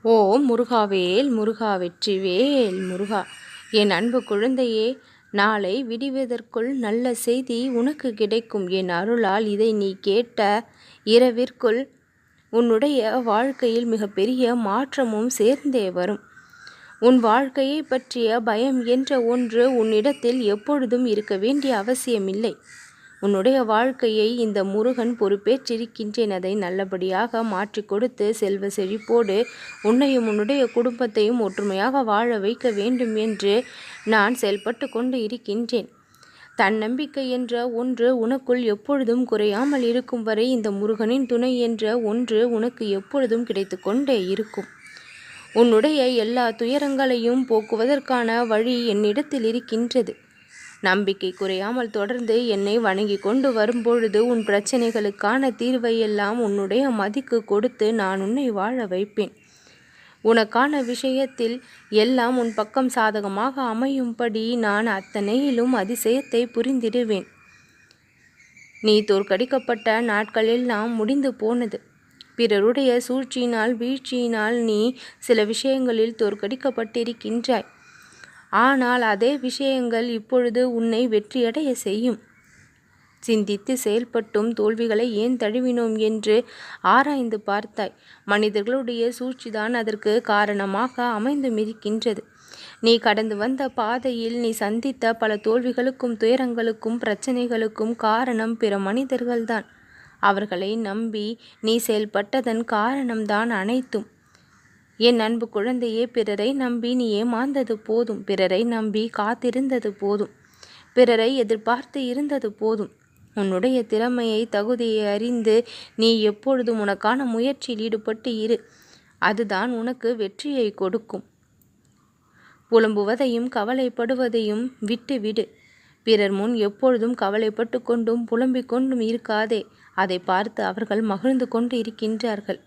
ஓம் முருகாவேல் முருகா வெற்றிவேல் முருகா. என் அன்பு குழந்தையே, நாளை விடிவதற்குள் நல்ல செய்தி உனக்கு கிடைக்கும். என் அருளால் இதை நீ கேட்ட இரவிற்குள் உன்னுடைய வாழ்க்கையில் மிகப்பெரிய மாற்றமும் சேர்ந்தே வரும். உன் வாழ்க்கையை பற்றிய பயம் என்ற ஒன்று உன்னிடத்தில் எப்பொழுதும் இருக்க வேண்டிய அவசியமில்லை. உன்னுடைய வாழ்க்கையை இந்த முருகன் பொறுப்பேற்றிருக்கின்றேன். அதை நல்லபடியாக மாற்றி கொடுத்து செல்வ செழிப்போடு உன்னையும் உன்னுடைய குடும்பத்தையும் ஒற்றுமையாக வாழ வைக்க வேண்டும் என்று நான் செயல்பட்டு கொண்டு இருக்கின்றேன். தன்னம்பிக்கை என்ற ஒன்று உனக்குள் எப்பொழுதும் குறையாமல் இருக்கும் வரை இந்த முருகனின் துணை என்ற ஒன்று உனக்கு எப்பொழுதும் கிடைத்து கொண்டே இருக்கும். உன்னுடைய எல்லா துயரங்களையும் போக்குவதற்கான வழி என்னிடத்தில் இருக்கின்றது. நம்பிக்கை குறையாமல் தொடர்ந்து என்னை வணங்கி கொண்டு வரும்பொழுது உன் பிரச்சனைகளுக்கான தீர்வையெல்லாம் உன்னுடைய மதிக்கு கொடுத்து நான் உன்னை வாழ வைப்பேன். உனக்கான விஷயத்தில் எல்லாம் உன் பக்கம் சாதகமாக அமையும்படி நான் அத்தனையிலும் அதிசயத்தை புரிந்திடுவேன். நீ தோற்கடிக்கப்பட்ட நாட்களெல்லாம் முடிந்து போனது. பிறருடைய சூழ்ச்சியினால் வீழ்ச்சியினால் நீ சில விஷயங்களில் தோற்கடிக்கப்பட்டிருக்கின்றாய். ஆனால் அதே விஷயங்கள் இப்பொழுது உன்னை வெற்றியடைய செய்யும். சிந்தித்து செயல்பட்டும் தோல்விகளை ஏன் தழுவினோம் என்று ஆராய்ந்து பார்த்தாய். மனிதர்களுடைய சூழ்ச்சிதான் அதற்கு காரணமாக அமைந்துமிருக்கின்றது. நீ கடந்து வந்த பாதையில் நீ சந்தித்த பல தோல்விகளுக்கும் துயரங்களுக்கும் பிரச்சனைகளுக்கும் காரணம் பிற மனிதர்கள்தான். அவர்களை நம்பி நீ செயல்பட்டதன் காரணம்தான் அனைத்தும். என் அன்பு குழந்தையே, பிறரை நம்பி நீ ஏமாந்தது போதும். பிறரை நம்பி காத்திருந்தது போதும். பிறரை எதிர்பார்த்து இருந்தது போதும். உன்னுடைய திறமையை தகுதியை அறிந்து நீ எப்பொழுதும் உனக்கான முயற்சியில் ஈடுபட்டு இரு. அதுதான் உனக்கு வெற்றியை கொடுக்கும். புலம்புவதையும் கவலைப்படுவதையும் விட்டு விடு. பிறர் முன் எப்பொழுதும் கவலைப்பட்டு கொண்டும் புலம்பிக் கொண்டும் இருக்காதே. அதை பார்த்து அவர்கள் மகிழ்ந்து கொண்டு இருக்கின்றார்கள்.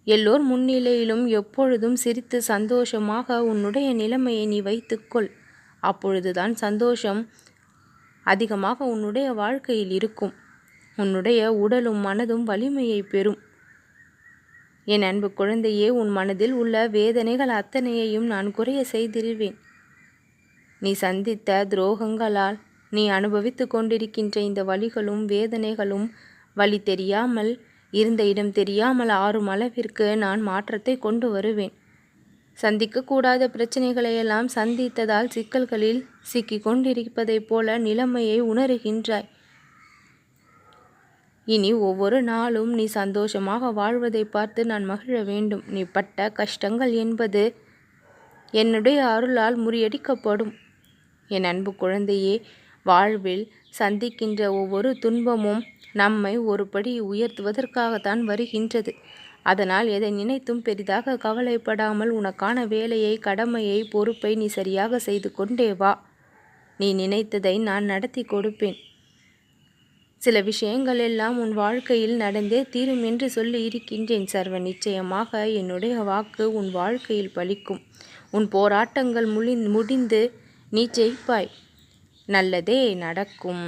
எல்லோர் முன்னிலையிலும் எப்பொழுதும் சிரித்து சந்தோஷமாக உன்னுடைய நிலைமையை நீ வைத்துக்கொள். அப்பொழுதுதான் சந்தோஷம் அதிகமாக உன்னுடைய வாழ்க்கையில் இருக்கும். உன்னுடைய உடலும் மனதும் வலிமையை பெறும். என் அன்பு குழந்தையே, உன் மனதில் உள்ள வேதனைகள் அத்தனையையும் நான் குறைய செய்திருவேன். நீ சந்தித்த துரோகங்களால் நீ அனுபவித்து கொண்டிருக்கின்ற இந்த வலிகளும் வேதனைகளும் வழி தெரியாமல் இருந்த இடம் தெரியாமல் ஆறும் அளவிற்கு நான் மாற்றத்தை கொண்டு வருவேன். சந்திக்கக்கூடாத பிரச்சனைகளையெல்லாம் சந்தித்ததால் சிக்கல்களில் சிக்கி கொண்டிருப்பதைப் போல நிலைமையை உணர்கின்றாய். இனி ஒவ்வொரு நாளும் நீ சந்தோஷமாக வாழ்வதை பார்த்து நான் மகிழ வேண்டும். நீ பட்ட கஷ்டங்கள் என்பது என்னுடைய அருளால் முறியடிக்கப்படும். என் அன்பு குழந்தையே, வாழ்வில் சந்திக்கின்ற ஒவ்வொரு துன்பமும் நம்மை ஒரு படி உயர்த்துவதற்காகத்தான் வருகின்றது. அதனால் எதை நினைத்தும் பெரிதாக கவலைப்படாமல் உனக்கான வேலையை, கடமையை, பொறுப்பை நீ சரியாக செய்து கொண்டே வா. நீ நினைத்ததை நான் நடத்தி கொடுப்பேன். சில விஷயங்கள் எல்லாம் உன் வாழ்க்கையில் நடந்தே தீரும் என்று சொல்லி இருக்கின்றேன். சர்வ நிச்சயமாக என்னுடைய வாக்கு உன் வாழ்க்கையில் பலிக்கும். உன் போராட்டங்கள் முடிந்து நீ ஜெயிப்பாய். நல்லதே நடக்கும்.